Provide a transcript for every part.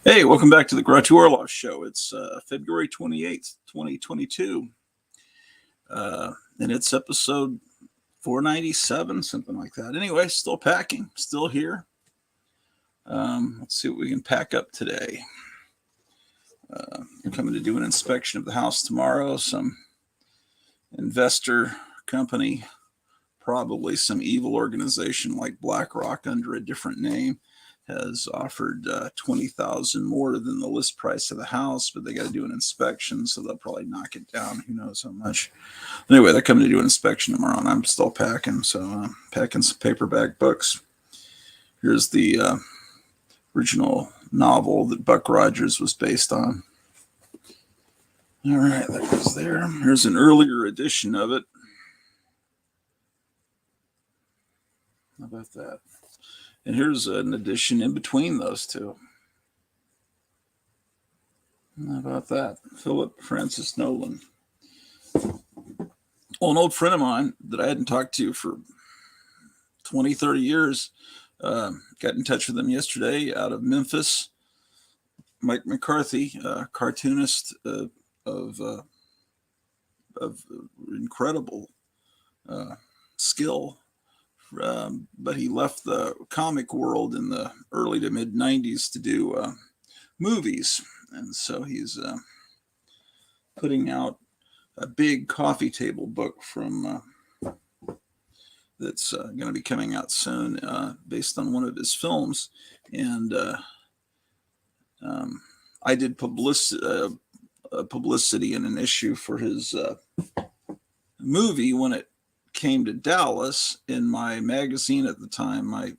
Hey, welcome back to the Grouchy Orloff Show. It's February 28th, 2022. And it's episode 497, something like that. Anyway, still packing, still here. Let's see what we can pack up today. I'm coming to do an inspection of the house tomorrow. Some investor company, probably some evil organization like BlackRock under a different name, has offered $20,000 more than the list price of the house, but they got to do an inspection, so they'll probably knock it down. Who knows how much? Anyway, they're coming to do an inspection tomorrow, and I'm still packing. So I'm packing some paperback books. Here's the original novel that Buck Rogers was based on. All right, that goes there. Here's an earlier edition of it. How about that? And here's an edition in between those two. How about that? Philip Francis Nolan. Well, an old friend of mine that I hadn't talked to for 20, 30 years, got in touch with him yesterday out of Memphis. Mike McCarthy, cartoonist of incredible skill. But he left the comic world in the early to mid 90s to do movies. And so he's putting out a big coffee table book from that's going to be coming out soon based on one of his films. And I did publicity in an issue for his movie when it came to Dallas in my magazine at the time, my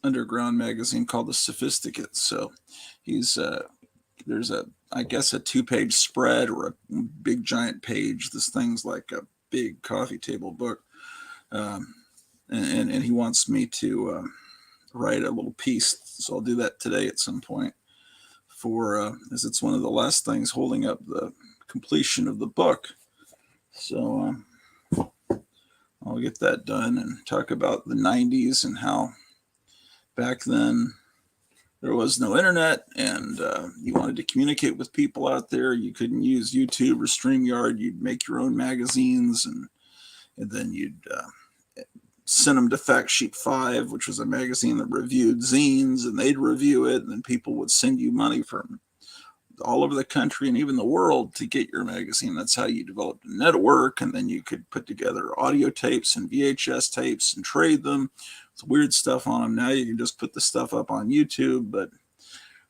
underground magazine called The Sophisticate. So he's there's I guess a 2-page spread or a big giant page. This thing's like a big coffee table book, and he wants me to write a little piece. So I'll do that today at some point for as it's one of the last things holding up the completion of the book. So I'll get that done and talk about the 90s and how back then there was no internet, and you wanted to communicate with people out there. You couldn't use YouTube or StreamYard. You'd make your own magazines, and then you'd send them to Fact Sheet 5, which was a magazine that reviewed zines, and they'd review it, and then people would send you money from all over the country and even the world to get your magazine. That's how you developed a network, and then you could put together audio tapes and VHS tapes and trade them. It's weird stuff on them. Now you can just put the stuff up on YouTube, but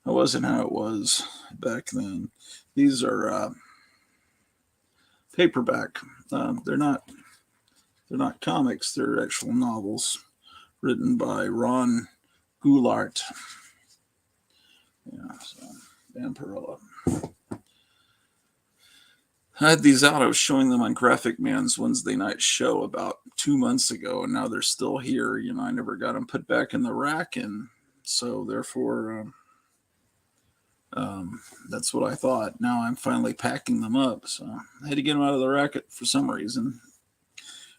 that wasn't how it was back then. These are paperback. They're not comics. They're actual novels written by Ron Goulart. Yeah, so Vampirella. I had these out. I was showing them on Graphic Man's Wednesday night show about 2 months ago, and now they're still here. You know, I never got them put back in the rack, and so therefore, that's what I thought. Now I'm finally packing them up, so I had to get them out of the racket for some reason.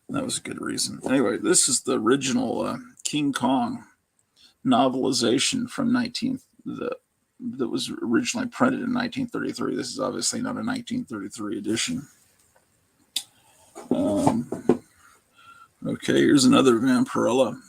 And that was a good reason. Anyway, this is the original King Kong novelization from that was originally printed in 1933. This is obviously not a 1933 edition. Okay, here's another Vampirella.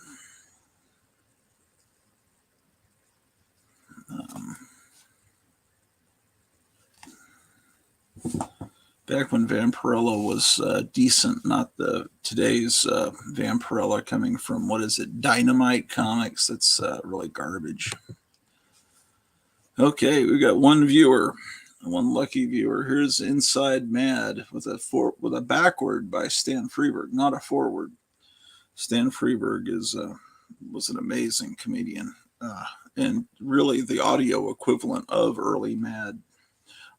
Back when Vampirella was decent, not the today's Vampirella coming from, what is it, Dynamite Comics. That's really garbage. Okay, we got one viewer, one lucky viewer. Here's Inside Mad with a backward by Stan Freberg, not a forward. Stan Freberg was an amazing comedian, and really the audio equivalent of early Mad.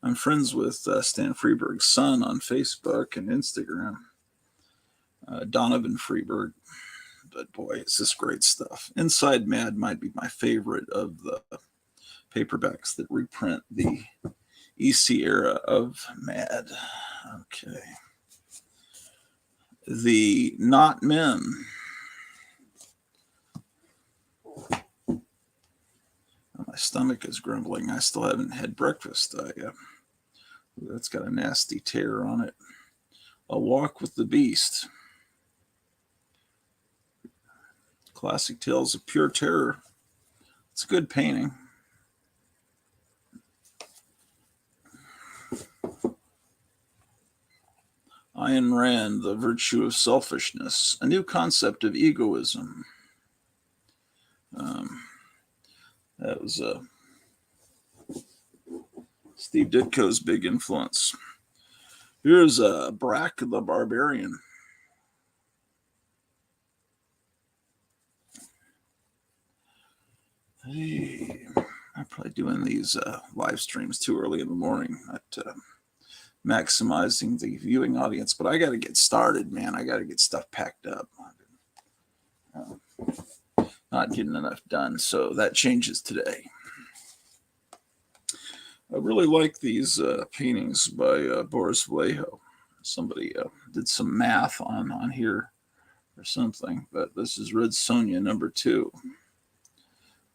I'm friends with Stan Freberg's son on Facebook and Instagram, Donovan Freberg. But boy, it's just great stuff. Inside Mad might be my favorite of the paperbacks that reprint the EC era of Mad. Okay. The Not Men. My stomach is grumbling. I still haven't had breakfast. That's got a nasty tear on it. A Walk with the Beast. Classic Tales of Pure Terror. It's a good painting. Ayn Rand, The Virtue of Selfishness, a new concept of egoism. That was Steve Ditko's big influence. Here's Brack the Barbarian. Hey, I'm probably doing these live streams too early in the morning, not maximizing the viewing audience, but I got to get started, man. I got to get stuff packed up. Not getting enough done, so that changes today. I really like these paintings by Boris Vallejo. Somebody did some math on here or something, but this is Red Sonja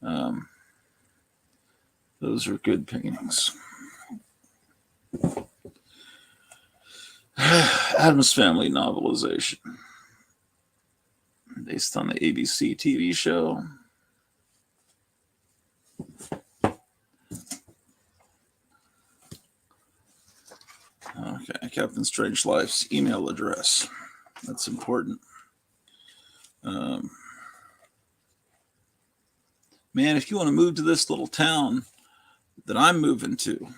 #2. Those are good paintings. Addams Family novelization based on the ABC TV show. Okay, Captain Strangelife's email address. That's important. Man, if you want to move to this little town that I'm moving to,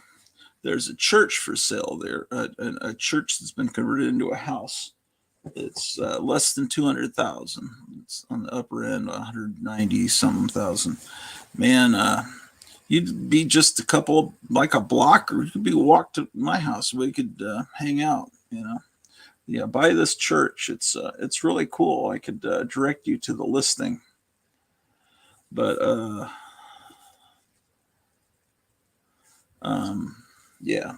there's a church for sale there, a church that's been converted into a house. It's less than 200,000. It's on the upper end, 190 something thousand. Man, you'd be just a couple, like a block, or you could be walked to my house. We could hang out, you know. Yeah, buy this church. It's really cool. I could direct you to the listing, but yeah.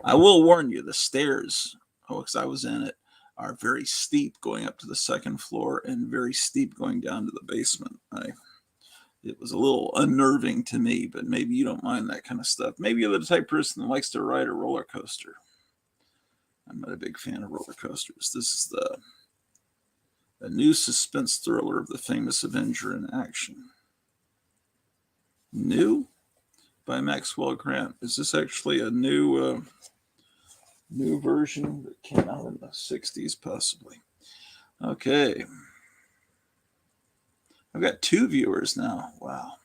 I will warn you, the stairs, because I was in it, are very steep going up to the second floor and very steep going down to the basement. It was a little unnerving to me, but maybe you don't mind that kind of stuff. Maybe you're the type of person that likes to ride a roller coaster. I'm not a big fan of roller coasters. This is a new suspense thriller of the famous Avenger in action. New? By Maxwell Grant. Is this actually a new version that came out in the 60s, possibly? Okay. I've got 2 viewers now. Wow.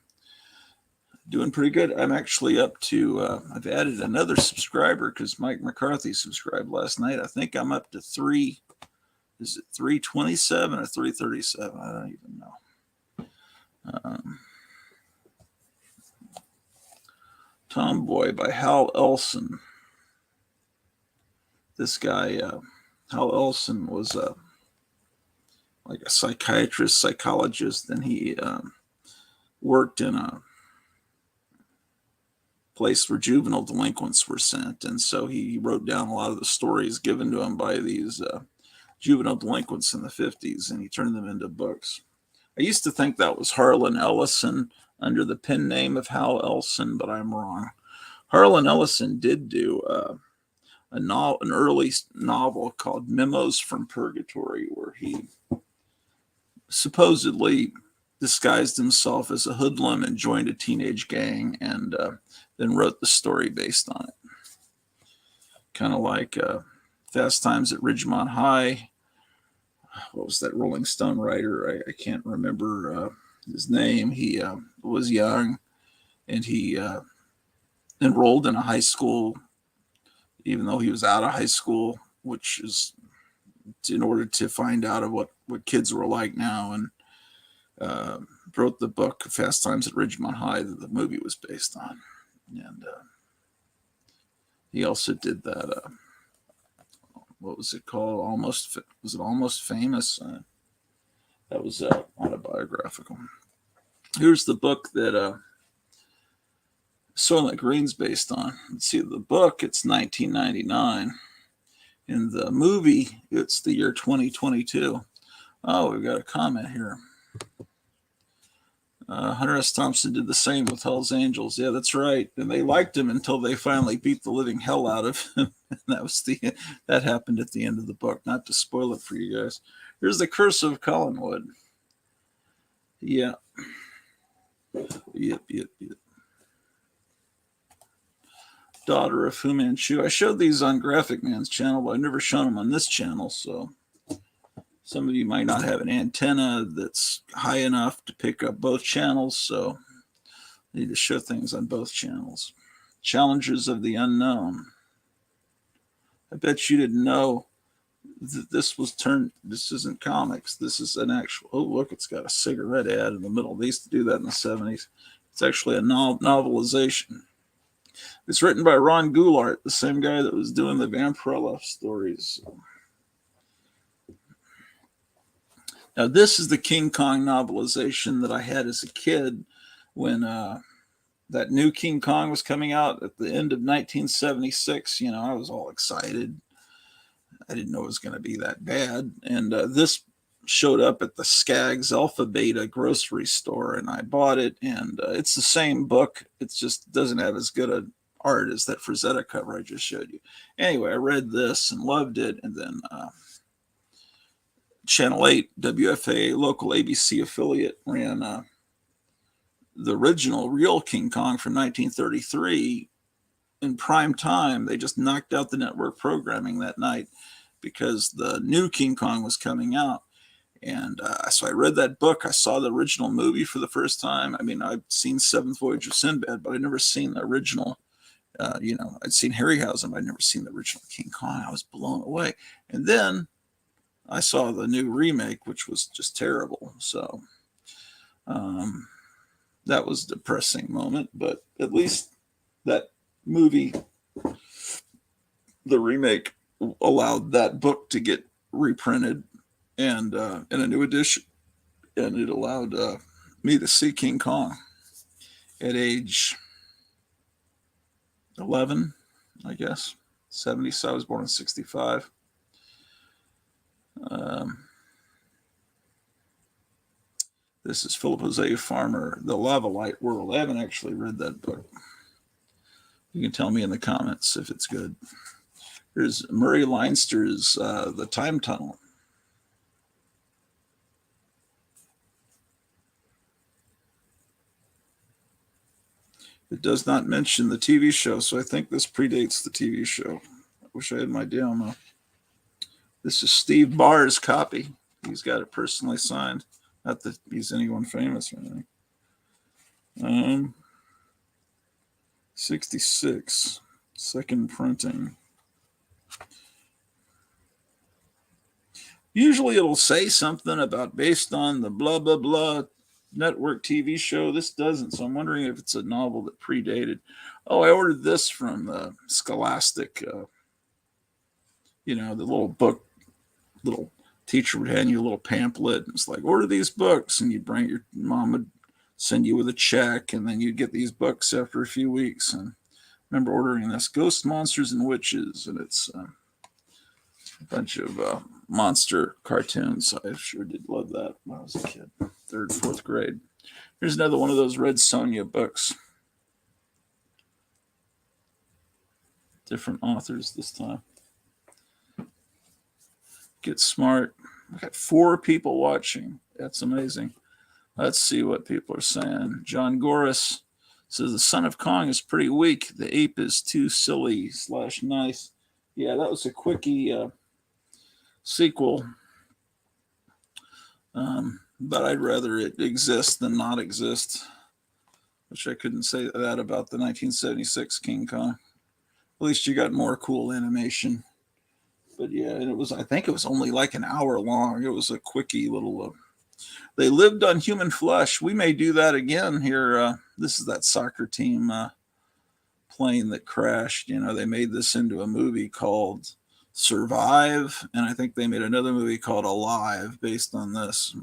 Doing pretty good. I'm actually up to, I've added another subscriber because Mike McCarthy subscribed last night. I think I'm up to 3. Is it 327 or 337? I don't even know. Tomboy by Hal Elson. This guy, Hal Elson, was like a psychiatrist, psychologist, and he worked in a place where juvenile delinquents were sent. And so he wrote down a lot of the stories given to him by these juvenile delinquents in the 50s, and he turned them into books. I used to think that was Harlan Ellison under the pen name of Hal Elson, but I'm wrong. Harlan Ellison did do an early novel called Memos from Purgatory, where he supposedly disguised himself as a hoodlum and joined a teenage gang, and then wrote the story based on it. Kind of like Fast Times at Ridgemont High. What was that Rolling Stone writer? I can't remember his name. He was young, and he enrolled in a high school, even though he was out of high school, which is in order to find out of what kids were like now, and wrote the book Fast Times at Ridgemont High that the movie was based on. And he also did that, what was it called? Almost Famous? That was autobiographical. Here's the book that Soylent Green's based on. Let's see, the book, it's 1999. In the movie, it's the year 2022. Oh, we've got a comment here. Hunter S. Thompson did the same with Hell's Angels. Yeah, that's right. And they liked him until they finally beat the living hell out of him. And that happened at the end of the book. Not to spoil it for you guys. Here's the Curse of Collinwood. Yeah. Yep. Daughter of Fu Manchu. I showed these on Graphic Man's channel, but I've never shown them on this channel. So some of you might not have an antenna that's high enough to pick up both channels. So I need to show things on both channels. Challengers of the Unknown. I bet you didn't know that this isn't comics. This is an actual, oh, look, it's got a cigarette ad in the middle. They used to do that in the 70s. It's actually a novelization. It's written by Ron Goulart, the same guy that was doing the Vampirella stories. Now, this is the King Kong novelization that I had as a kid when that new King Kong was coming out at the end of 1976. You know, I was all excited. I didn't know it was going to be that bad. And this showed up at the Skaggs Alpha Beta grocery store, and I bought it. And it's the same book. It just doesn't have as good a art as that Frazetta cover I just showed you. Anyway, I read this and loved it. And then Channel 8, WFA, local ABC affiliate, ran the original real King Kong from 1933 in prime time. They just knocked out the network programming that night because the new King Kong was coming out. And so I read that book. I saw the original movie for the first time. I mean, I've seen Seventh Voyage of Sinbad, but I'd never seen the original. I'd seen Harryhausen, but I'd never seen the original King Kong. I was blown away. And then I saw the new remake, which was just terrible. So that was a depressing moment, but at least that movie, the remake, allowed that book to get reprinted and in a new edition, and it allowed me to see King Kong at age 11, I guess, 70. So I was born in 65. This is Philip Jose Farmer, The Lava Light World. I haven't actually read that book. You can tell me in the comments if it's good. Here's Murray Leinster's The Time Tunnel. It does not mention the TV show, so I think this predates the TV show. I wish I had my demo. This is Steve Barr's copy. He's got it personally signed. Not that he's anyone famous or anything. 66, second printing. Usually it'll say something about based on the blah, blah, blah network TV show. This doesn't, so I'm wondering if it's a novel that predated. Oh, I ordered this from Scholastic. The little book, little teacher would hand you a little pamphlet. And it's like, order these books, and you'd bring your mom would send you with a check, and then you'd get these books after a few weeks. And I remember ordering this, Ghost Monsters and Witches, and it's a bunch of monster cartoons. I sure did love that when I was a kid, 3rd, 4th grade. Here's another one of those Red Sonja books. Different authors this time. Get Smart. I got 4 people watching. That's amazing. Let's see what people are saying. John Goris says the Son of Kong is pretty weak. The ape is too silly / nice. Yeah, that was a quickie sequel. But I'd rather it exist than not exist. Which I couldn't say that about the 1976 King Kong. At least you got more cool animation. But yeah, and I think it was only like an hour long. It was a quickie little. They lived on human flesh. We may do that again here. This is that soccer team plane that crashed. They made this into a movie called Survive, and I think they made another movie called Alive based on this.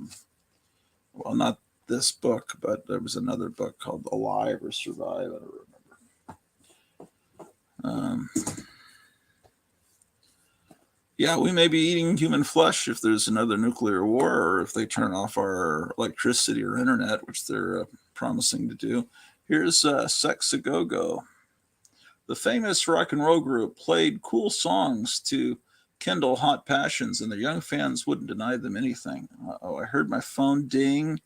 Well, not this book, but there was another book called Alive or Survive. I don't remember. Yeah, we may be eating human flesh if there's another nuclear war, or if they turn off our electricity or internet, which they're promising to do. Here's Sex A Go Go. The famous rock and roll group played cool songs to kindle hot passions, and their young fans wouldn't deny them anything. Oh, I heard my phone ding,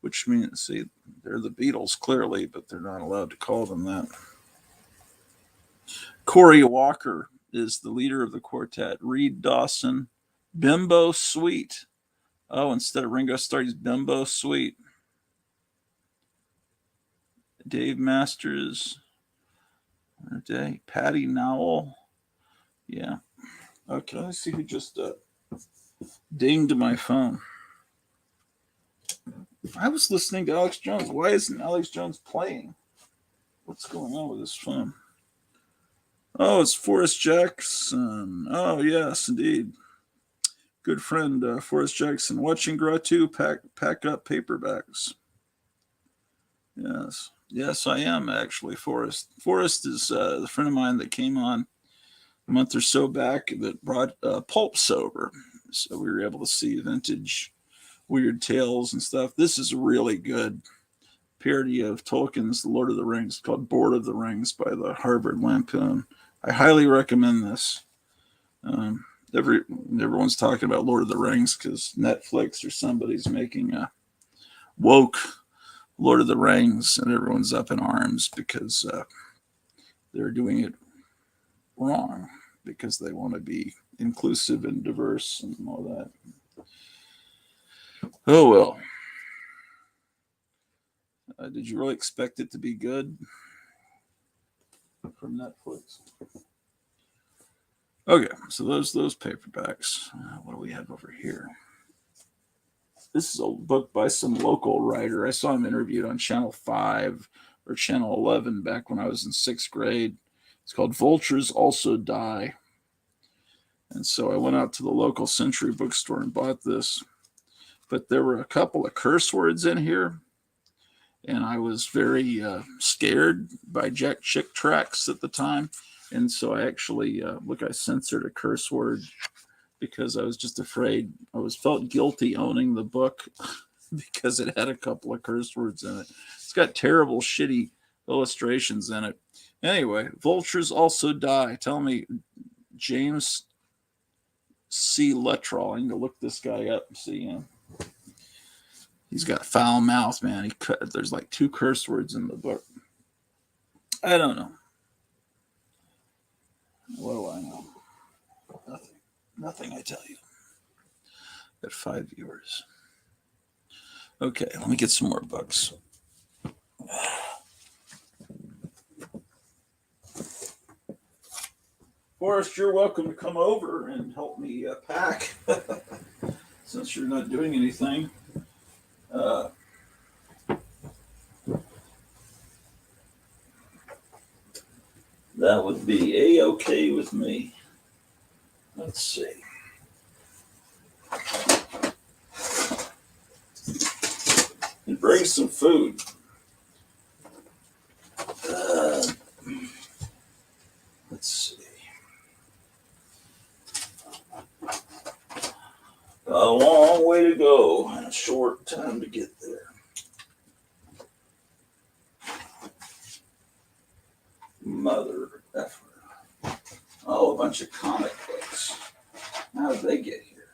which means, see, they're the Beatles clearly, but they're not allowed to call them that. Corey Walker is the leader of the quartet. Reed Dawson, Bimbo Sweet. Oh, instead of Ringo Starr, he's Bimbo Sweet. Dave Masters. Day. Patty Nowell. Yeah. Okay, let's see who just dinged my phone. I was listening to Alex Jones. Why isn't Alex Jones playing? What's going on with his phone? Oh, it's Forrest Jackson. Oh, yes, indeed. Good friend, Forrest Jackson. Watching Gratu pack up paperbacks. Yes. Yes, I am actually, Forrest. Forrest is the friend of mine that came on a month or so back that brought pulps over. So we were able to see vintage weird tales and stuff. This is really good parody of Tolkien's The Lord of the Rings called Board of the Rings by the Harvard Lampoon. I highly recommend this. Everyone's talking about Lord of the Rings because Netflix or somebody's making a woke Lord of the Rings, and everyone's up in arms because they're doing it wrong because they want to be inclusive and diverse and all that. Oh well. Did you really expect it to be good from Netflix? Okay, so those paperbacks. What do we have over here? This is a book by some local writer. I saw him interviewed on Channel 5 or Channel 11 back when I was in 6th grade. It's called Vultures Also Die. And so I went out to the local Century bookstore and bought this. But there were a couple of curse words in here. And I was very scared by Jack Chick tracks at the time. And so I actually, I censored a curse word because I was just afraid. Felt guilty owning the book because it had a couple of curse words in it. It's got terrible, shitty illustrations in it. Anyway, Vultures Also Die. Tell me, James C. Luttrell. I need to look this guy up and see him. He's got foul mouth, man. There's like 2 curse words in the book. I don't know. What do I know? Nothing, I tell you. Got 5 viewers. Okay, let me get some more books. Forrest, you're welcome to come over and help me pack since you're not doing anything. That would be A-okay with me. Let's see. And bring some food. Let's see. A long way to go and a short time to get there. Mother effer. Oh, a bunch of comic books. How did they get here?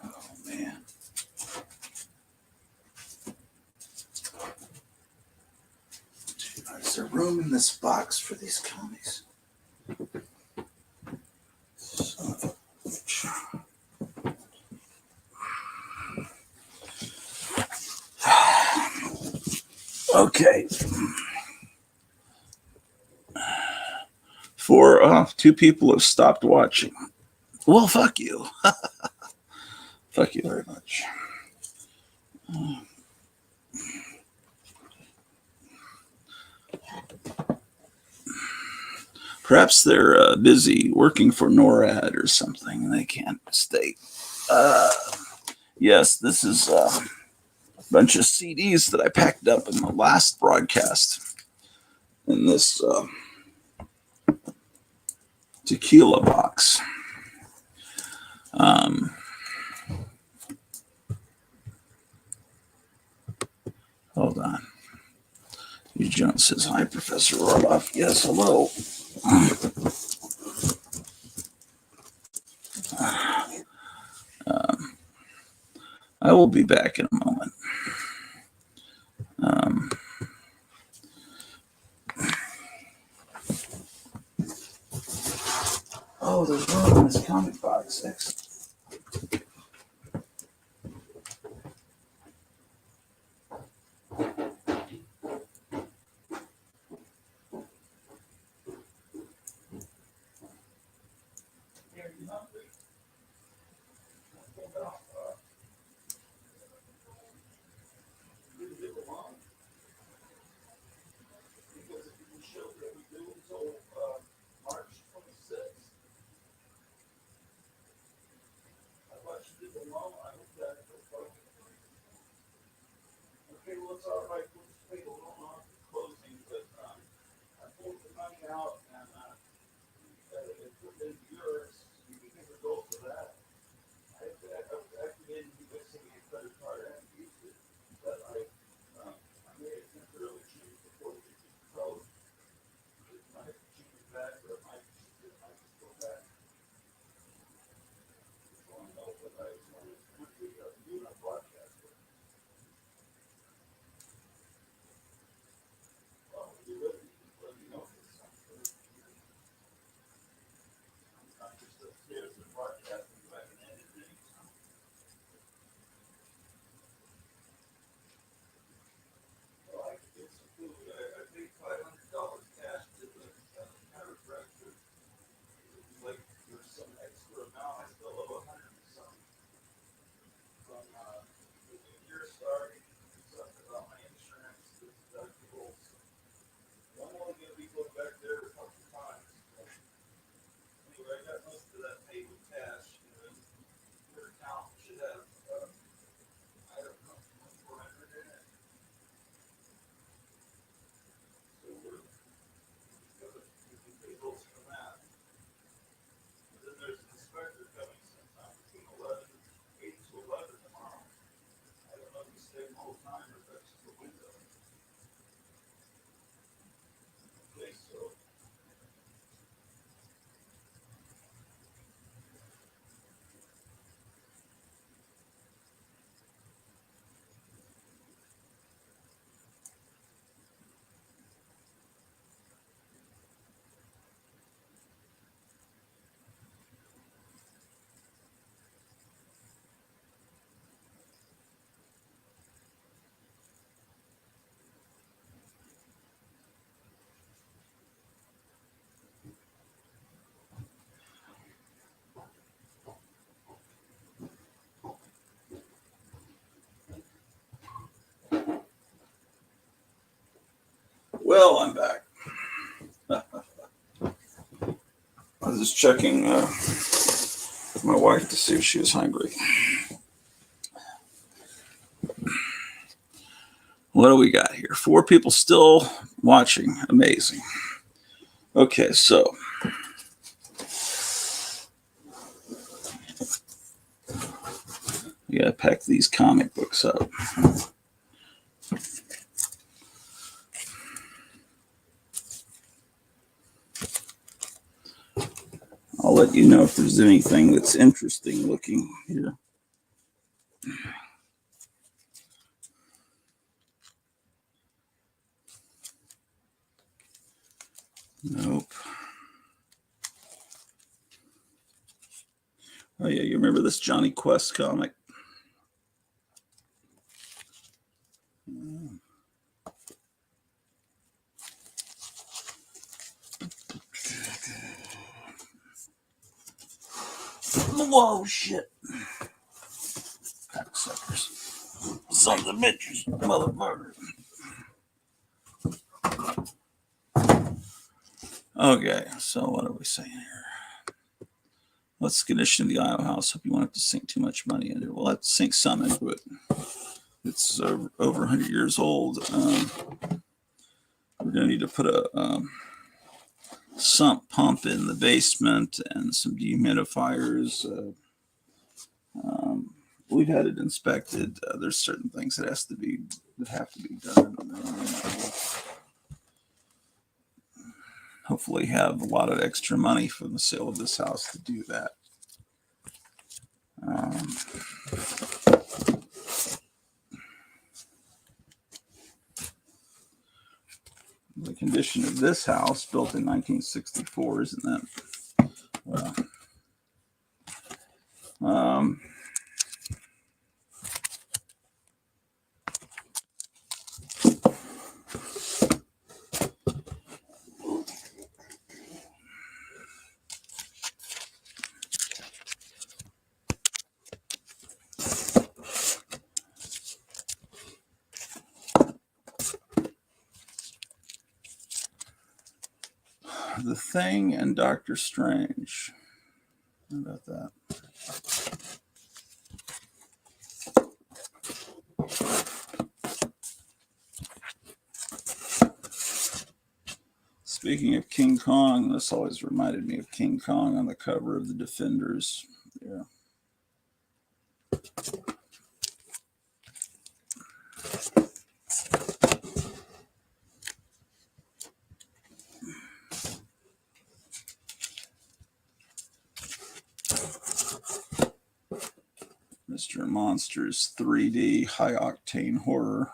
Oh, man. Is there room in this box for these comics? Son of a bitch. Okay. 2 people have stopped watching. Well, fuck you. Fuck you very much. Perhaps they're busy working for NORAD or something. They can't stay. Yes, this is bunch of CDs that I packed up in the last broadcast in this tequila box. Hold on. Jones says, "Hi, Professor Orloff." Yes, hello. I will be back in a moment. Oh, there's room in this comic box. Excellent. Well, I'm back. I was just checking with my wife to see if she was hungry. What do we got here? 4 people still watching. Amazing. Okay, so we gotta pack these comic books up. I'll let you know if there's anything that's interesting looking here. Nope. Oh yeah, you remember this Johnny Quest comic? Whoa, shit. Cocksuckers. Sons of bitches, motherfucker. Okay, so what are we saying here? Let's condition the Iowa house. Hope you won't have to sink too much money into it. We'll have to sink some into it. It's over 100 years old. We're going to need to put a sump pump in the basement and some dehumidifiers. We've had it inspected. There's certain things that have to be done. Hopefully have a lot of extra money from the sale of this house to do that. The condition of this house, built in 1964, isn't that well? The Thing and Doctor Strange. How about that? Speaking of King Kong, this always reminded me of King Kong on the cover of the Defenders. Yeah. Mr. Monsters 3D high octane horror.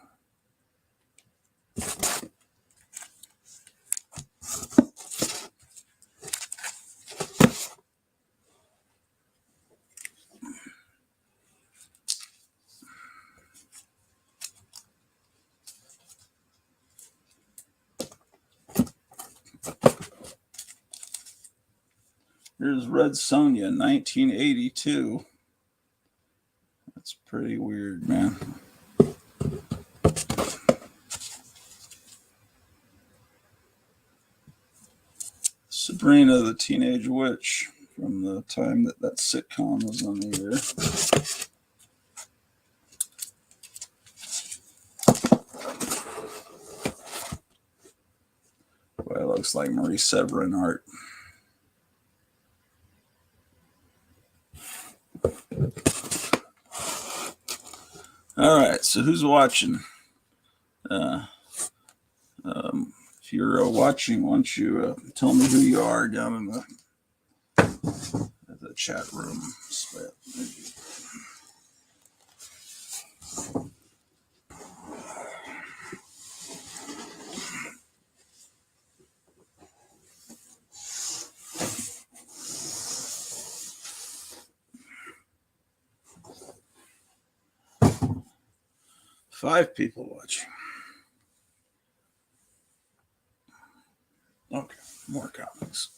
Here's Red Sonja, 1982. That's pretty weird, man. Sabrina the Teenage Witch, from the time that sitcom was on the air. Boy, it looks like Marie Severin art. All right, so who's watching? If you're watching, why don't you tell me who you are down in the chat room. Five people watching. Okay, more comics.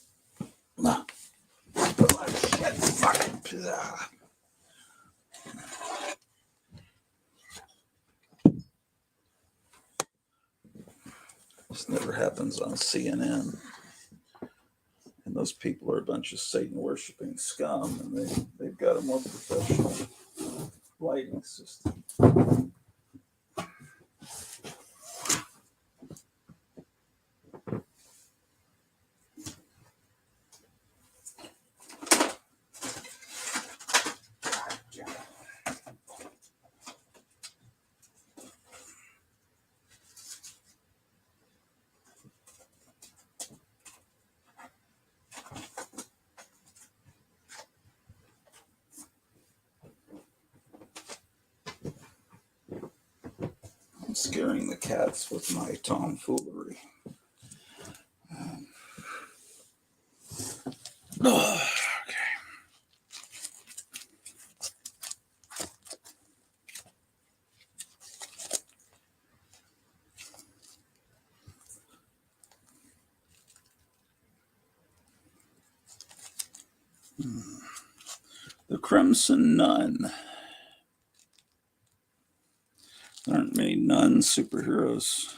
This never happens on CNN. And those people are a bunch of Satan-worshipping scum, and they've got a more professional lighting system. 'em scaring the cats with my tomfoolery. The Crimson Nun. There aren't many nun superheroes.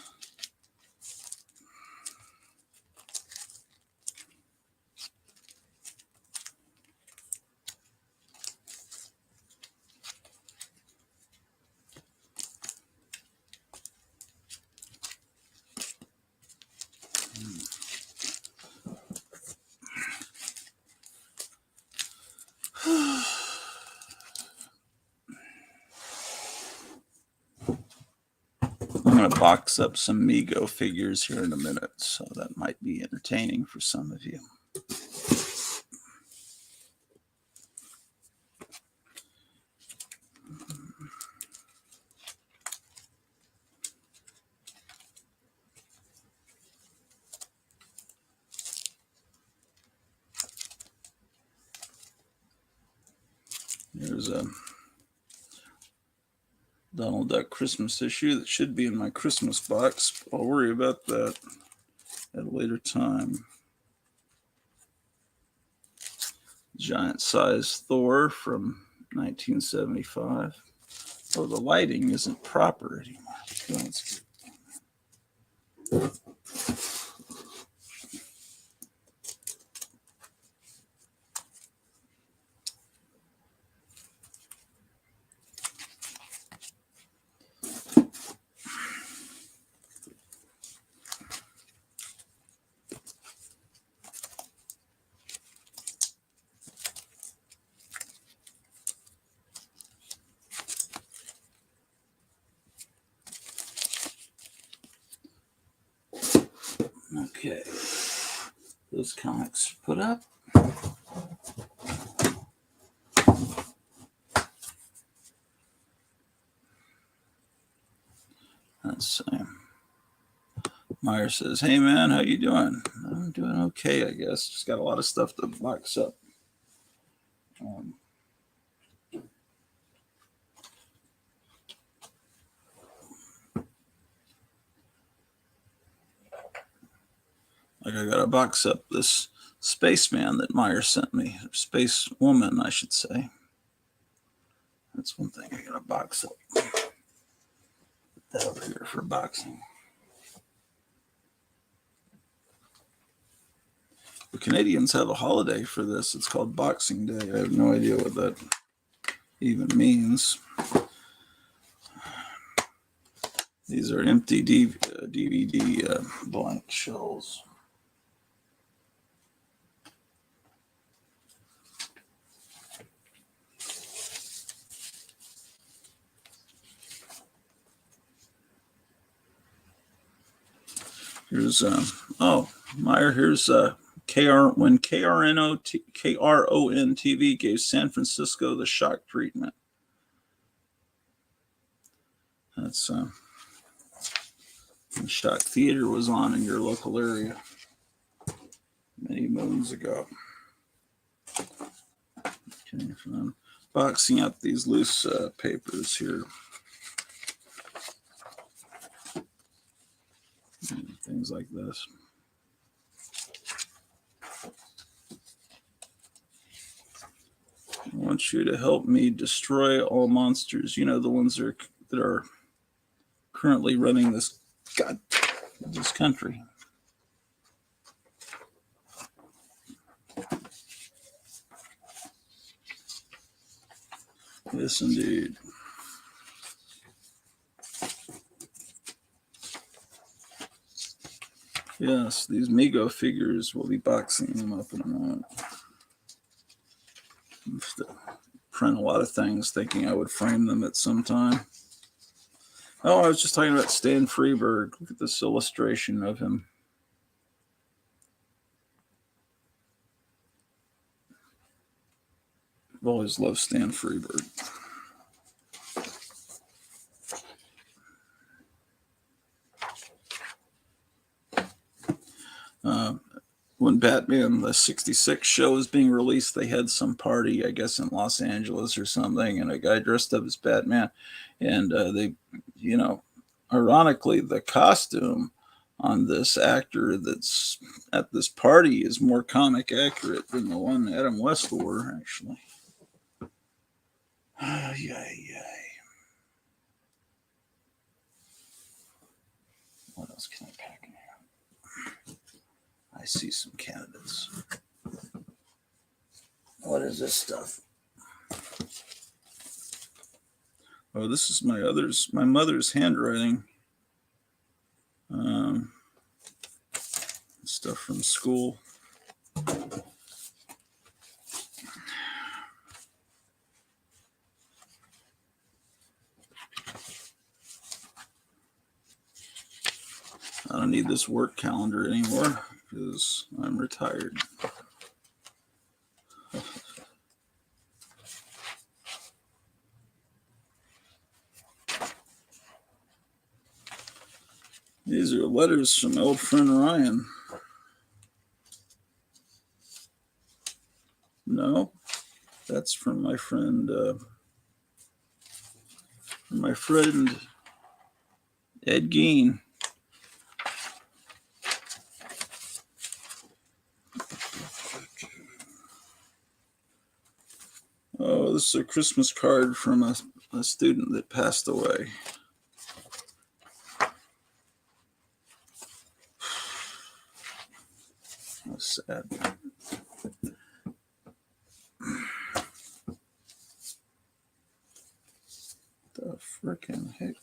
going to box up some Mego figures here in a minute, so that might be entertaining for some of you. There's a Donald Duck Christmas issue that should be in my Christmas box. I'll worry about that at a later time. Giant size Thor from 1975. Oh, the lighting isn't proper anymore. That's good. Okay, those comics put up. Let's see. Meyer says, "Hey man, how you doing?" I'm doing okay, I guess. Just got a lot of stuff to box up. Like I got to box up this spaceman that Meyer sent me. Space woman, I should say. That's one thing I got to box up. Put that over here for boxing. The Canadians have a holiday for this. It's called Boxing Day. I have no idea what that even means. These are empty DVD blank shells. Here's Meyer. Here's when KRON TV gave San Francisco the shock treatment. That's when Shock Theater was on in your local area many moons ago. Okay, I'm boxing up these loose papers here. Things like this. I want you to help me destroy all monsters. You know, the ones that are currently running this country. Yes, indeed. Yes, these Mego figures, will be boxing them up in a moment. I have to print a lot of things thinking I would frame them at some time. Oh, I was just talking about Stan Freberg. Look at this illustration of him. I've always loved Stan Freberg. When Batman, the 66 show was being released, they had some party, I guess, in Los Angeles or something, and a guy dressed up as Batman. And they, you know, ironically, the costume on this actor that's at this party is more comic accurate than the one Adam West wore, actually. What else can I pack in here? I see some candidates. What is this stuff? Oh, this is my mother's handwriting. Stuff from school. I don't need this work calendar anymore because I'm retired. These are letters from my old friend Ryan. No, that's from my friend Ed Gein. Oh, this is a Christmas card from a student that passed away. How sad. The frickin' heck.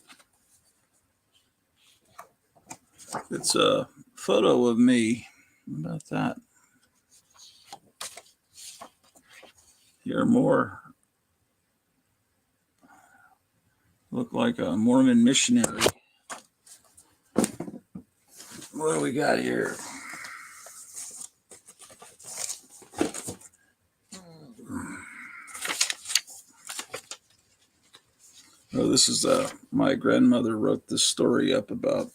It's a photo of me. How about that? Here more. Look like a Mormon missionary. What do we got here? Oh, this is my grandmother wrote this story up about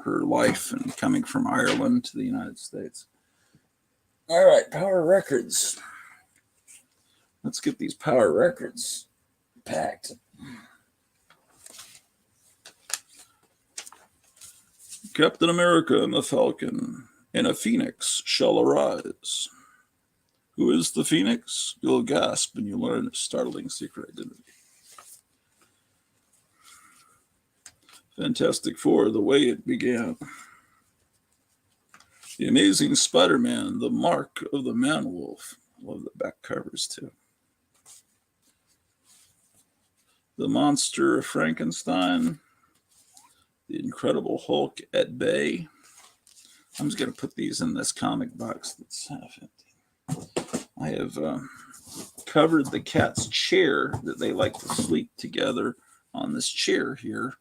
her life and coming from Ireland to the United States. All right, Power Records. Let's get these Power Records packed. Captain America and the Falcon and a phoenix shall arise. Who is the phoenix? You'll gasp and you'll learn a startling secret identity. Fantastic Four, the way it began. The Amazing Spider-Man, the mark of the Man-Wolf. Love the back covers too. The Monster of Frankenstein. The Incredible Hulk at Bay. I'm just going to put these in this comic box that's half empty. I have covered the cat's chair that they like to sleep together on this chair here,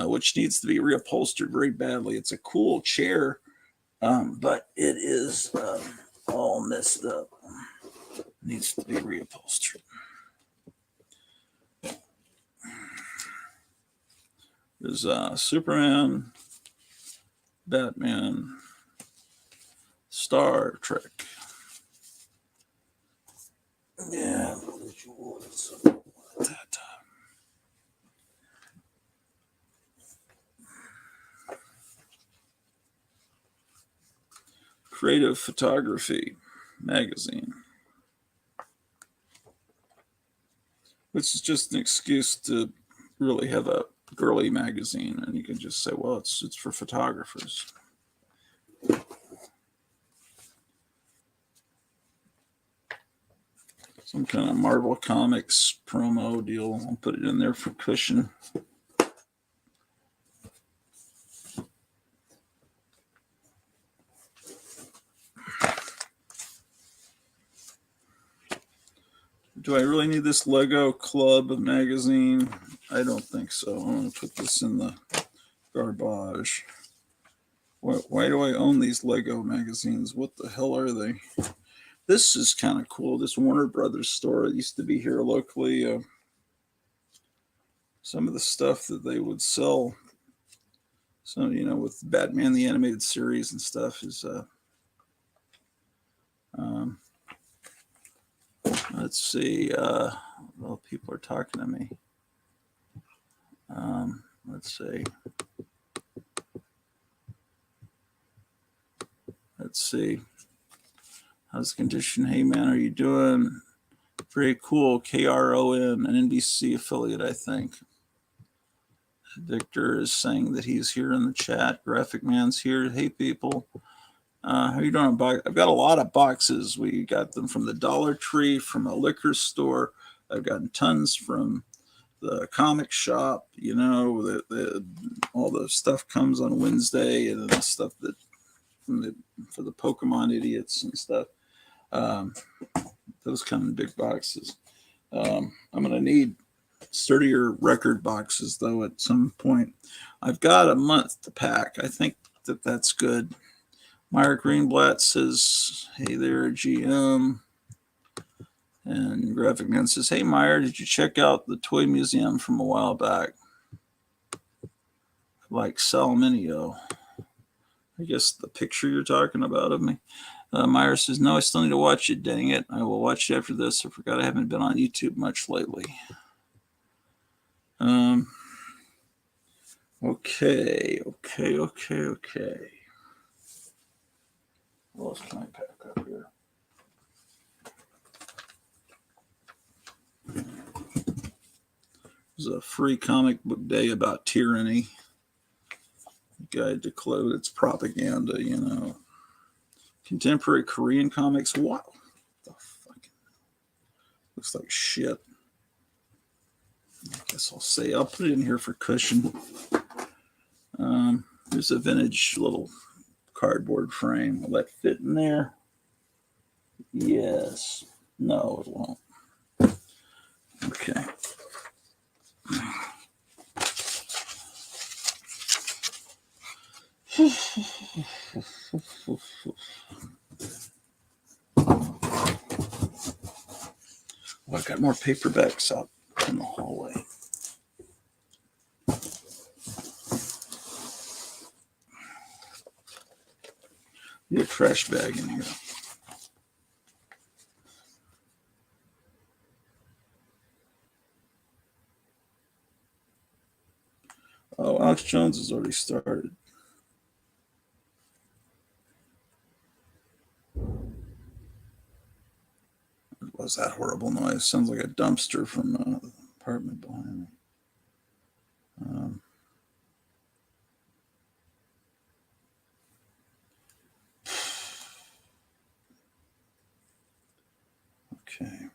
which needs to be reupholstered very badly. It's a cool chair, but it is all messed up. It needs to be reupholstered. There's Superman, Batman, Star Trek. Yeah, that Creative Photography magazine, which is just an excuse to really have a girly magazine, and you can just say, well, it's for photographers. Some kind of Marvel Comics promo deal. I'll put it in there for cushion. Do I really need this Lego Club magazine? I don't think so. I'm going to put this in the garbage. Why do I own these Lego magazines? What the hell are they? This is kind of cool. This Warner Brothers store, it used to be here locally. Some of the stuff that they would sell, so with Batman the Animated Series and stuff is let's see. Well, people are talking to me. Let's see. How's the condition? Hey, man, are you doing? Very cool. KRON, an NBC affiliate, I think. Victor is saying that he's here in the chat. Graphic Man's here. Hey, people. How are you doing? I've got a lot of boxes. We got them from the Dollar Tree, from a liquor store. I've gotten tons from the comic shop. All the stuff comes on Wednesday, and the stuff that for the Pokemon idiots and stuff. Those come in big boxes. I'm going to need sturdier record boxes, though, at some point. I've got a month to pack. I think that's good. Meyer Greenblatt says, hey there, GM. And Graphic Man says, hey, Meyer, did you check out the toy museum from a while back? Like Salminio. I guess the picture you're talking about of me. Meyer says, no, I still need to watch it. Dang it. I will watch it after this. I forgot I haven't been on YouTube much lately. Okay. What else can I pack up here? There's a free comic book day about tyranny. Guide to clothe its propaganda, you know. Contemporary Korean comics. Wow. The fuck? Looks like shit. I guess I'll put it in here for cushion. There's a vintage little cardboard frame. Will that fit in there? Yes. No, it won't. Okay. Well, I got more paperbacks out in the hallway. Need a trash bag in here. Oh, Alex Jones has already started. What was that horrible noise? Sounds like a dumpster from the apartment behind me. Okay.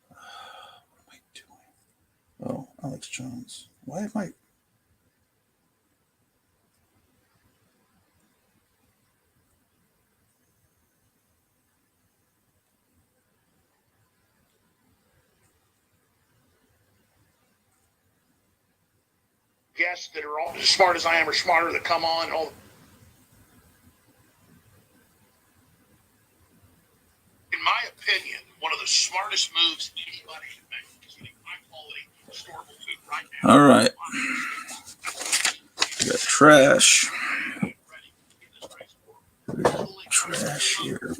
What am I doing? Oh, Alex Jones. Why am I? Guests that are all as smart as I am or smarter that come on. In my opinion, one of the smartest moves anybody should make is getting high quality, storable food right now. All right. We got trash. We got trash here.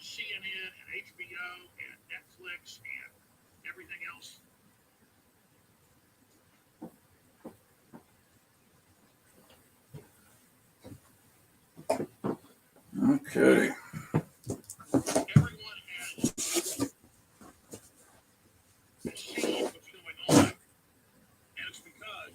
CNN and HBO and Netflix and everything else. Okay. Everyone has seen what's going on, and it's because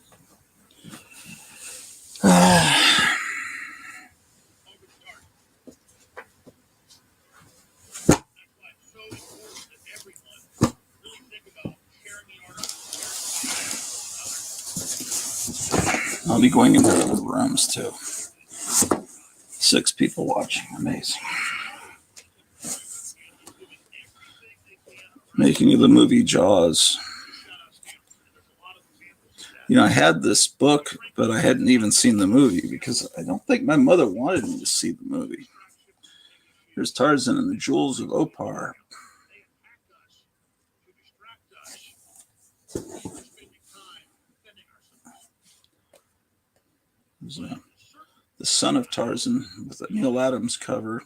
I'll be going into other rooms too. 6 people watching. Amazing. Making of the movie Jaws. You know, I had this book, but I hadn't even seen the movie because I don't think my mother wanted me to see the movie. Here's Tarzan and the Jewels of Opar. There's The Son of Tarzan with a Neil Adams cover.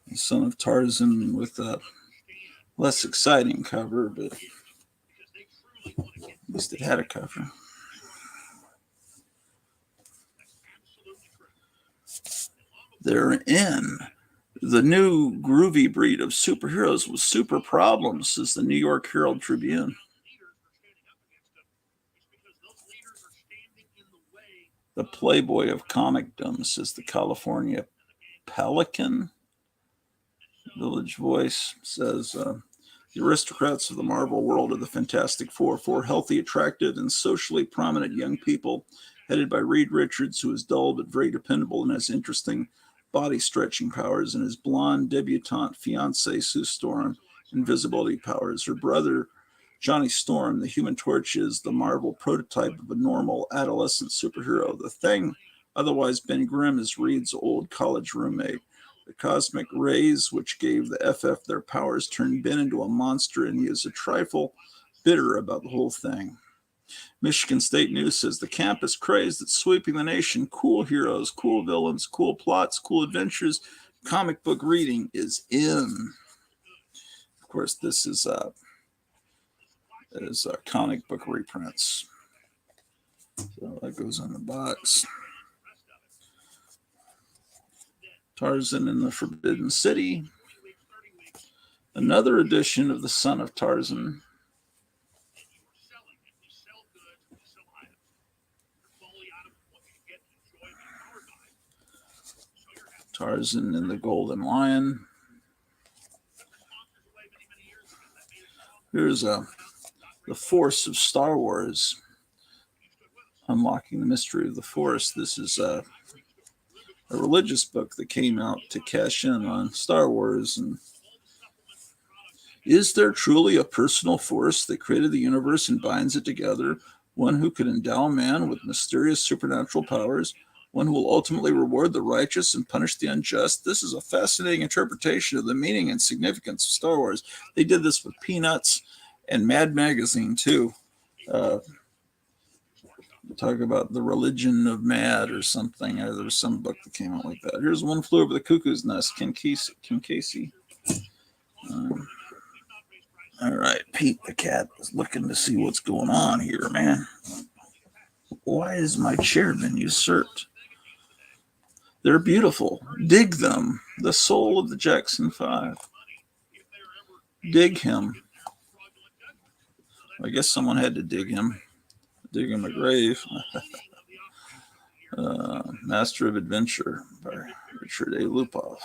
The Son of Tarzan with a less exciting cover, but at least it had a cover. They're in The new groovy breed of superheroes with super problems, says the New York Herald Tribune. The playboy of comicdom, says the California Pelican. Village Voice says the aristocrats of the Marvel world are the Fantastic Four, four healthy, attractive, and socially prominent young people headed by Reed Richards, who is dull but very dependable and has interesting body stretching powers, and his blonde debutante fiancee Sue Storm invisibility powers. Her brother Johnny Storm, the Human Torch, is the Marvel prototype of a normal adolescent superhero. The Thing, otherwise Ben Grimm, is Reed's old college roommate. The cosmic rays which gave the FF their powers turned Ben into a monster, and he is a trifle bitter about the whole thing. Michigan State News says the campus craze that's sweeping the nation, cool heroes, cool villains, cool plots, cool adventures, comic book reading is in. Of course, this is comic book reprints. So that goes in the box. Tarzan in the Forbidden City. Another edition of The Son of Tarzan. Tarzan and the Golden Lion. Here's the Force of Star Wars. Unlocking the Mystery of the Force. This is a religious book that came out to cash in on Star Wars. And is there truly a personal force that created the universe and binds it together? One who could endow man with mysterious supernatural powers? One who will ultimately reward the righteous and punish the unjust? This is a fascinating interpretation of the meaning and significance of Star Wars. They did this with Peanuts and Mad Magazine, too. Talk about the religion of Mad or something. Or there was some book that came out like that. Here's One Flew Over the Cuckoo's Nest, Kim Casey. All right, Pete the cat is looking to see what's going on here, man. Why is my chair been usurped? They're beautiful. Dig them. The soul of the Jackson 5. Dig him. I guess someone had to dig him. Dig him a grave. Master of Adventure by Richard A. Lupoff.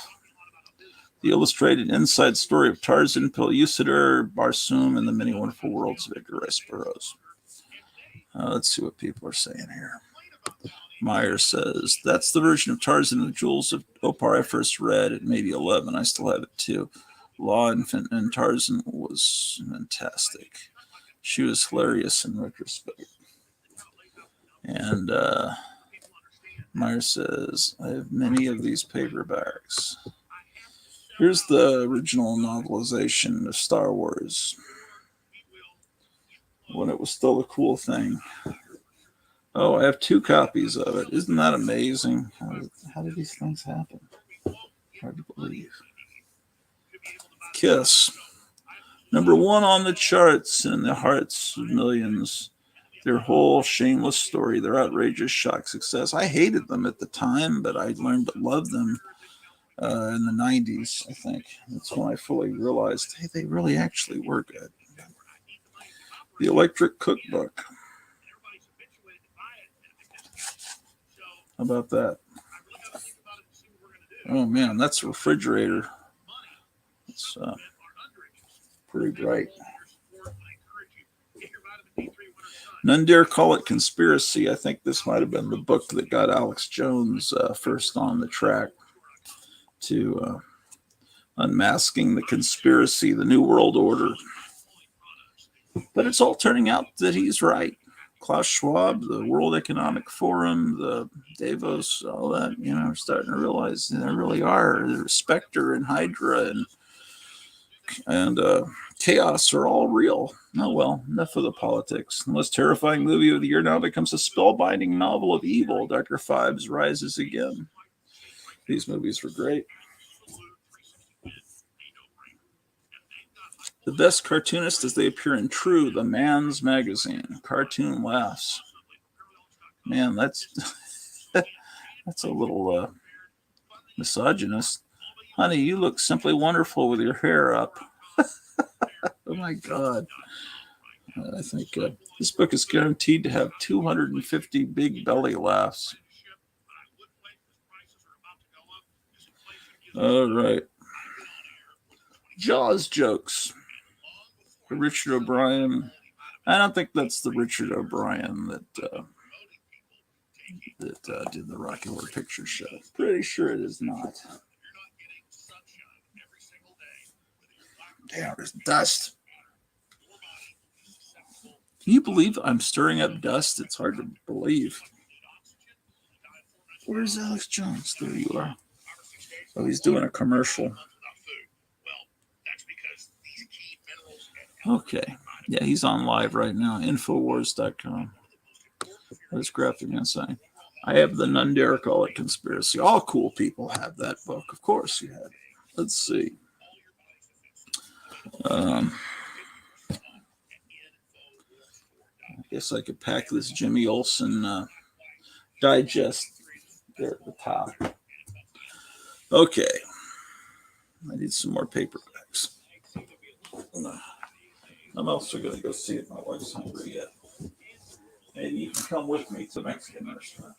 The illustrated inside story of Tarzan, Pellucidar, Barsoom, and the many wonderful worlds of Edgar Rice Burroughs. Let's see what people are saying here. Meyer says, that's the version of Tarzan and the Jewels of Opar I first read at maybe 11. I still have it too. Law and Tarzan was fantastic. She was hilarious in retrospect. And Meyer says, I have many of these paperbacks. Here's the original novelization of Star Wars when it was still a cool thing. Oh, I have 2 copies of it. Isn't that amazing? How did these things happen? Hard to believe. Kiss. Number 1 on the charts and in the hearts of millions. Their whole shameless story, their outrageous shock success. I hated them at the time, but I learned to love them in the 90s, I think. That's when I fully realized, hey, they really actually were good. The Electric Cookbook. How about that? Oh, man, that's a refrigerator. It's pretty bright. None dare call it conspiracy. I think this might have been the book that got Alex Jones first on the track to unmasking the conspiracy, the New World Order. But it's all turning out that he's right. Klaus Schwab, the World Economic Forum, the Davos, all that, are starting to realize there really are. The Spectre and Hydra and chaos are all real. Oh, well, enough of the politics. The most terrifying movie of the year now becomes a spellbinding novel of evil. Dr. Phibes rises again. These movies were great. The best cartoonist as they appear in True, the Man's Magazine. Cartoon laughs. Man, that's that's a little misogynist. Honey, you look simply wonderful with your hair up. Oh my God. I think this book is guaranteed to have 250 big belly laughs. All right. Jaws jokes. Richard O'Brien. I don't think that's the Richard O'Brien that did the Rocky Horror Picture Show. Pretty sure it is not. Damn, there's dust. Can you believe I'm stirring up dust? It's hard to believe. Where's Alex Jones? There you are. Oh, he's doing a commercial. Okay. Yeah, he's on live right now. Infowars.com. What is Graphic Insane? I have the Nunderic Conspiracy. All cool people have that book. Of course you have. Let's see. I guess I could pack this Jimmy Olsen digest there at the top. Okay. I need some more paperbacks. I'm also going to go see if my wife's hungry yet. Maybe you can come with me to Mexican restaurant.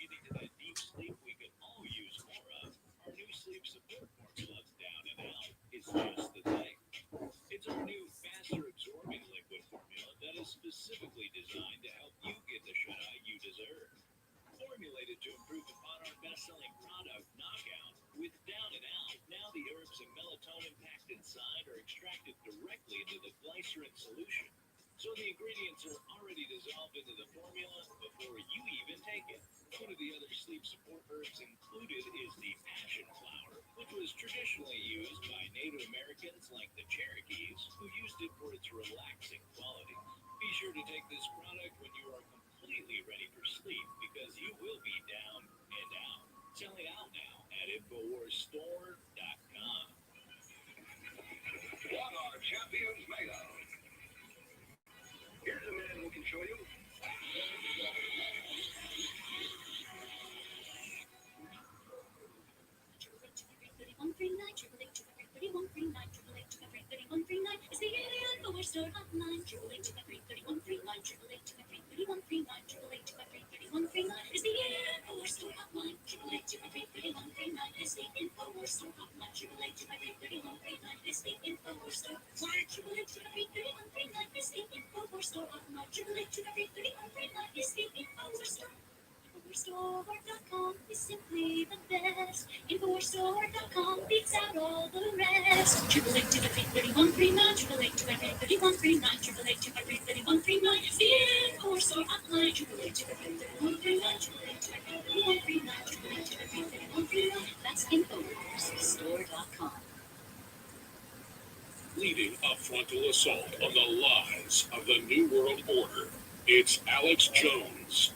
It's our new faster absorbing liquid formula that is specifically designed to help you get the shut eye you deserve. Formulated to improve upon our best-selling product, Knockout, with Down and Out, now the herbs and melatonin packed inside are extracted directly into the glycerin solution. So the ingredients are already dissolved into the formula before you even take it. One of the other sleep support herbs included is the passion flower, which was traditionally used by Native Americans like the Cherokees, who used it for its relaxing qualities. Be sure to take this product when you are completely ready for sleep, because you will be down and out. Selling out now at InfoWarsStore.com. What are champions made of? Here's a man who can show you. Is the InfoWars store hotline? 888-253-3139, 888-253-3139, is the InfoWars store hotline. 888-253-3139, is the InfoWars store hotline. 888-253-3139, is the InfoWars store hotline. 888-253-3139, is the InfoWars store hotline. 888-253-3139, is the InfoWars store. InfoWarsStore.com is simply the best. InfoWarsStore.com beats out all the rest. 888-253-3139, 888-253-3139, 888-253-3139, it's the InfoWars Store hotline. 888-253-3139, 888-253-3139, that's InfoWarsStore.com. Leading a frontal assault on the lies of the New World Order, it's Alex Jones.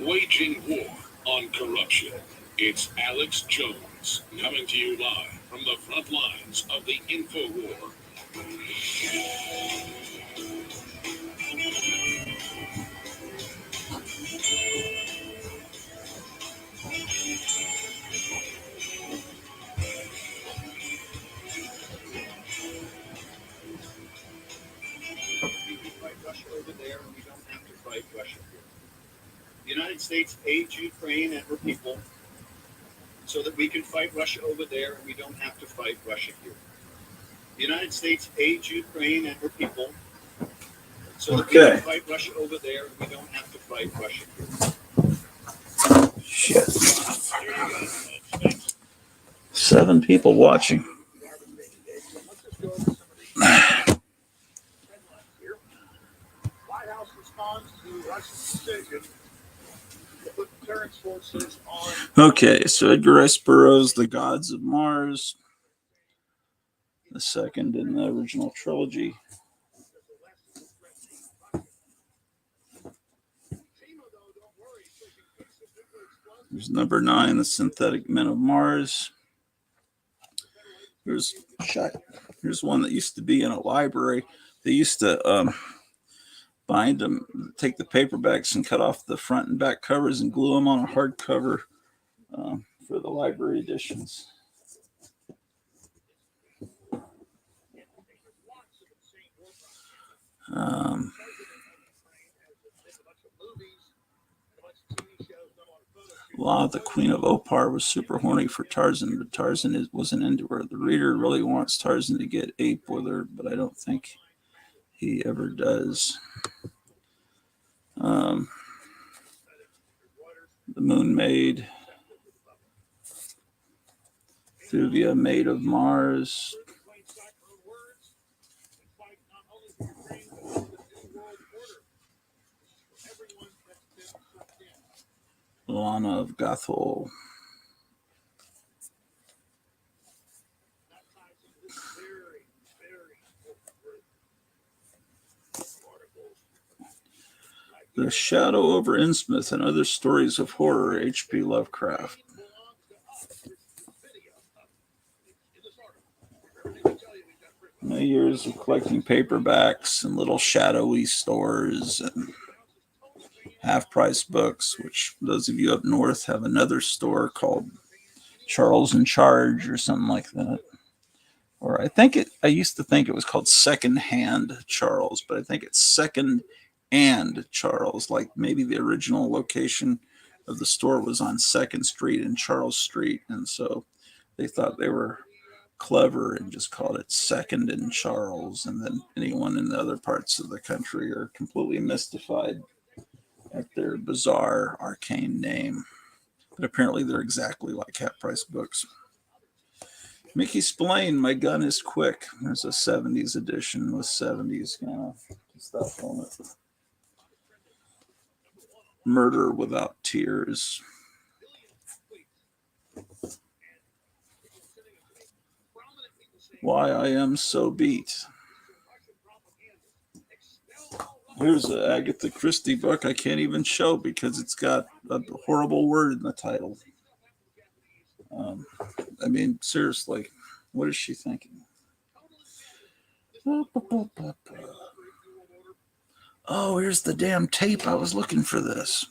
Waging war on corruption, it's Alex Jones, coming to you live from the front lines of the InfoWar. Over there, and we don't have to fight Russia here. The United States aids Ukraine and her people so that we can fight Russia over there, and we don't have to fight Russia here. The United States aids Ukraine and her people so that we can fight Russia over there, and we don't have to fight Russia here. Shit. 7 people watching. Okay, so Edgar Rice Burroughs, The Gods of Mars, the second in the original trilogy. There's number 9, The Synthetic Men of Mars. Here's one that used to be in a library. They used to bind them, take the paperbacks and cut off the front and back covers and glue them on a hardcover for the library editions. La, the Queen of Opar, was super horny for Tarzan, but Tarzan wasn't into her. The reader really wants Tarzan to get ape with her, but I don't think he ever does. The Moon Maid, Thuvia, Maid of Mars, Lana of Gothel, The Shadow over Innsmouth and Other Stories of Horror, H.P. Lovecraft. My years of collecting paperbacks and little shadowy stores and half-price books, which those of you up north have another store called Charles in Charge or something like that. Or I used to think it was called Second Hand Charles, but I think it's Second and Charles. Like maybe the original location of the store was on 2nd Street and Charles Street. And so they thought they were clever and just called it Second and Charles. And then anyone in the other parts of the country are completely mystified at their bizarre, arcane name. But apparently they're exactly like half-price books. Mickey Spillane, My Gun is Quick. There's a 70s edition with 70s kind of stuff on it. Murder Without Tears. Why I Am So Beat. Here's an Agatha Christie book I can't even show because it's got a horrible word in the title. I mean, seriously, what is she thinking? Oh, here's the damn tape. I was looking for this.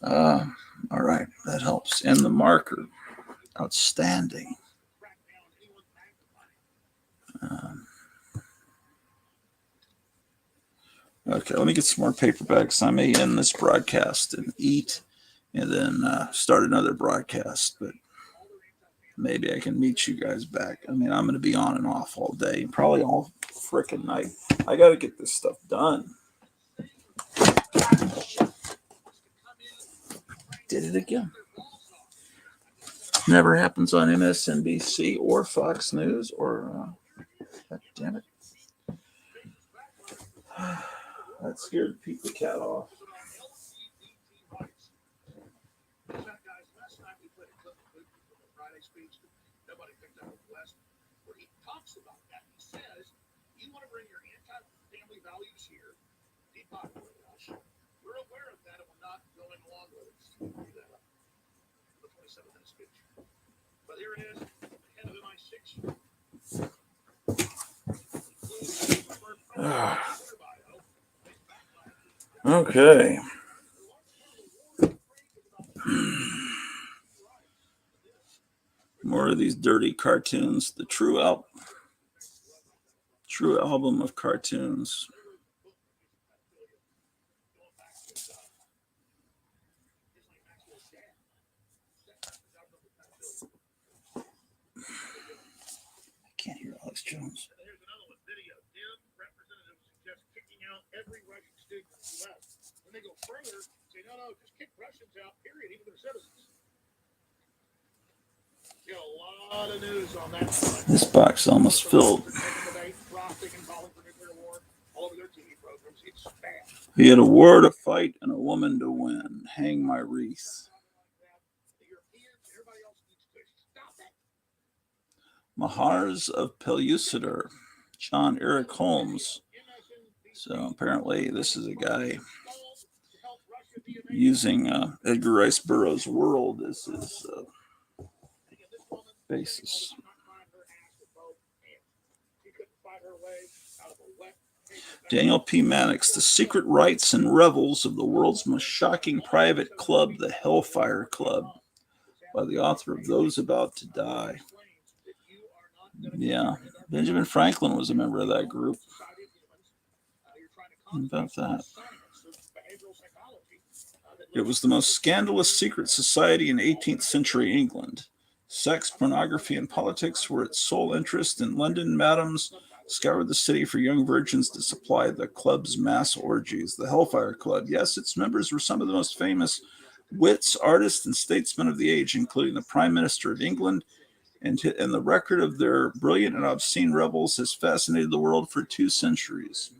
All right, that helps. And the marker. Outstanding. Okay, let me get some more paperbacks. I may end this broadcast and eat and then start another broadcast, but maybe I can meet you guys back. I mean, I'm going to be on and off all day, probably all frickin' night. I got to get this stuff done. Did it again. Never happens on MSNBC or Fox News or, God damn it. That scared Pete the cat off. Nobody picked up the West, where he talks about that. He says, you want to bring your anti-family values here, depopulate us. We're aware of that and we're not going along with it. The 27th speech. But here it is, the head of MI6. Okay. More of these dirty cartoons. The true album of cartoons. I can't hear Alex Jones. Here's another one, video. Dim representatives suggest kicking out every Russian student in the U.S. When they go further, say, no, just kick Russians out, period, even their citizens. A lot of news on that front. This box almost filled. He had a war to fight and a woman to win. Hang my wreath. Mahars of Pellucidar. John Eric Holmes. So apparently this is a guy using Edgar Rice Burroughs' world as his basis. Daniel P. Mannix, The Secret Rites and Revels of the World's Most Shocking Private Club, the Hellfire Club, by the author of Those About to Die. Yeah, Benjamin Franklin was a member of that group. How about that? It was the most scandalous secret society in 18th century England. Sex, pornography, and politics were its sole interest. In London, madams scoured the city for young virgins to supply the club's mass orgies. The Hellfire Club, yes, its members were some of the most famous wits, artists, and statesmen of the age, including the Prime Minister of England, and the record of their brilliant and obscene revels has fascinated the world for 2 centuries.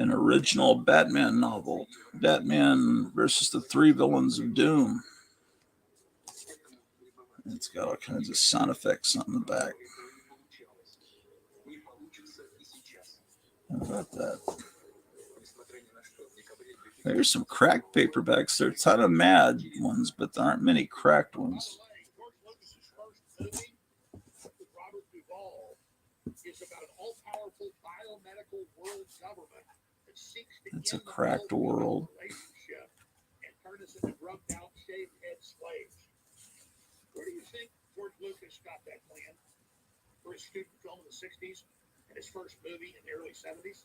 An original Batman novel, Batman versus the 3 Villains of Doom. It's got all kinds of sound effects on the back. How about that? There's some cracked paperbacks. There are a ton of mad ones, but there aren't many cracked ones. It's a cracked world. Where do you think George Lucas got that plan for his student film in the 60s and his first movie in the early 70s?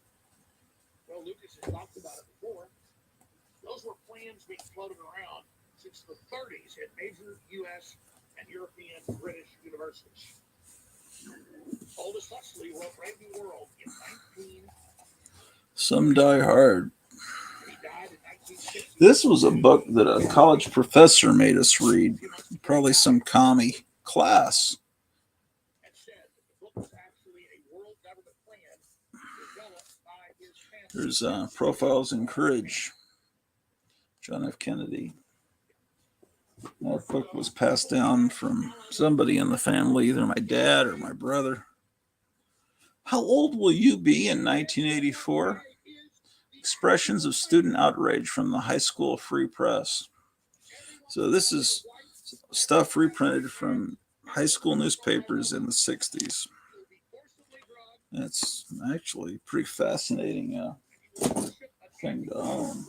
Well, Lucas has talked about it before. Those were plans being floated around since the 30s at major U.S. and European British universities. Aldous Huxley wrote Brave New World in 19... Some Die Hard. He died in 1960. This was a book that a college professor made us read. Probably some commie class. And said that the book was actually a world government plan developed by his family. There's Profiles in Courage. John F. Kennedy. That book was passed down from somebody in the family, either my dad or my brother. How old will you be in 1984? Expressions of student outrage from the High School Free Press. So this is stuff reprinted from high school newspapers in the 60s. It's actually pretty fascinating thing to own.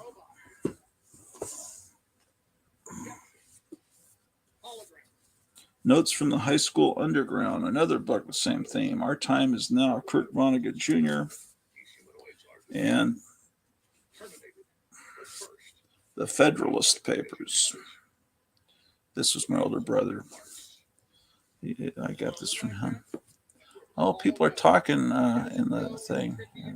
Notes from the High School Underground, another book with the same theme. Our Time Is Now, Kurt Vonnegut Jr. And the Federalist Papers. This was my older brother. I got this from him. Oh, people are talking in the thing. Yeah.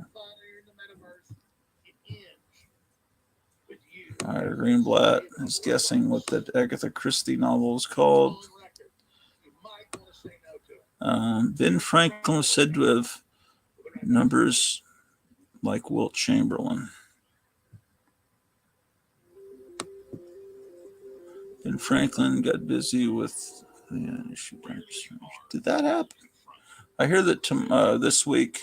All right, Greenblatt is guessing what the Agatha Christie novel is called. Ben Franklin was said to have numbers like Wilt Chamberlain. Ben Franklin got busy with Did that happen? I hear that this week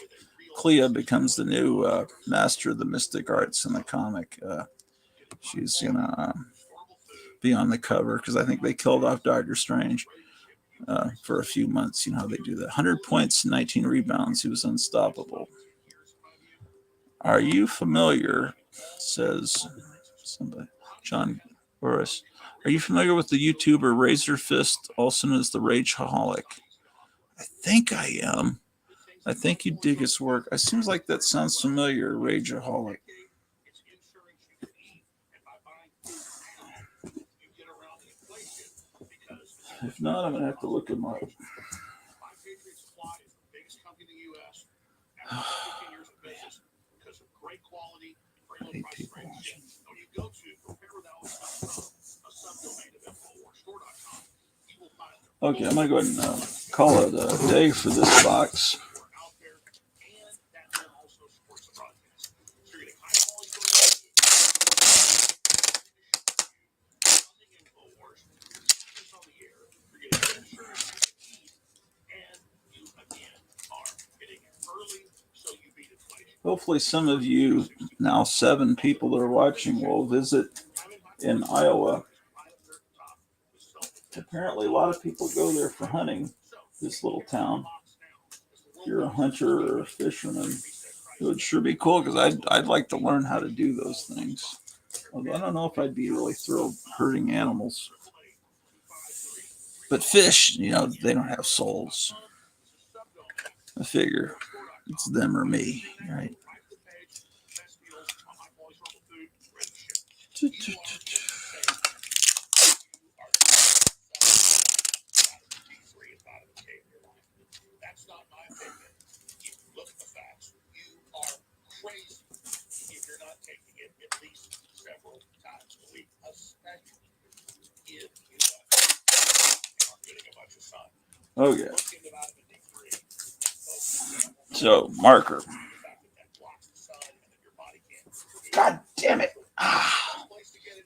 Clea becomes the new master of the mystic arts in the comic. She's gonna be on the cover because I think they killed off Doctor Strange for a few months. You know how they do that. 100 points, 19 rebounds. He was unstoppable. Are you familiar, says somebody, John Boris, are you familiar with the YouTuber Razor Fist, also known as the Rageaholic? I think I am. I think you dig his work. It seems like that sounds familiar, Rageaholic. If not, I'm going to have to look him up. I hate people watching. Okay, I'm going to go ahead and call it a day for this box. Hopefully some of you, now 7 people that are watching, will visit in Iowa. Apparently a lot of people go there for hunting, this little town. you're a hunter or a fisherman, it would sure be cool because I'd like to learn how to do those things. Although I don't know if I'd be really thrilled hurting animals. But fish, you know, they don't have souls. I figure it's them or me, right? That's not my opinion. Look at the facts. You are crazy if you're not taking it at least several times a week, especially if you are getting a bunch of sun. Oh yeah. So marker. God damn it!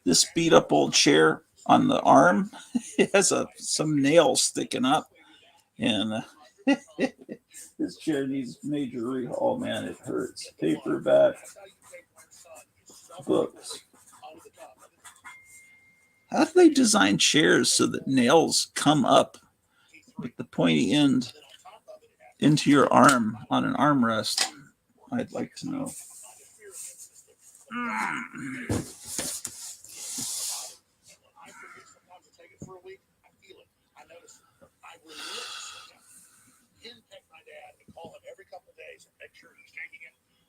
This beat up old chair on the arm, it has some nails sticking up, and this chair needs major rehaul. Man, it hurts. Paperback, books. How do they design chairs so that nails come up with the pointy end into your arm on an armrest? I'd like to know.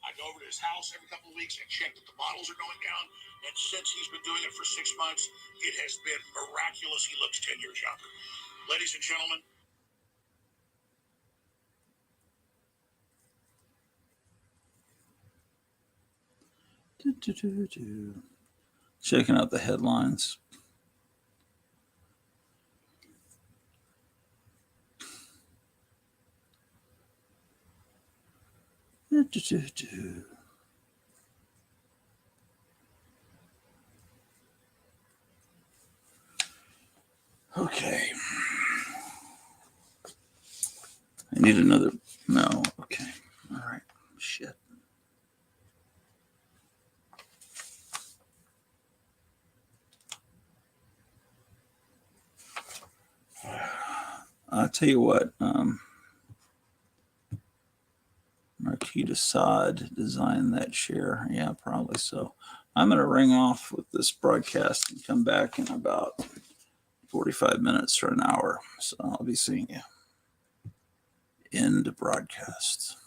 I go over to his house every couple of weeks and check that the bottles are going down. And since he's been doing it for 6 months, it has been miraculous. He looks 10 years younger. Ladies and gentlemen. Checking out the headlines. Okay. I need another. No. Okay. All right. Shit. I'll tell you what. Marquis de Sade designed that chair. Yeah, probably so. I'm going to ring off with this broadcast and come back in about 45 minutes or an hour. So I'll be seeing you. End broadcast.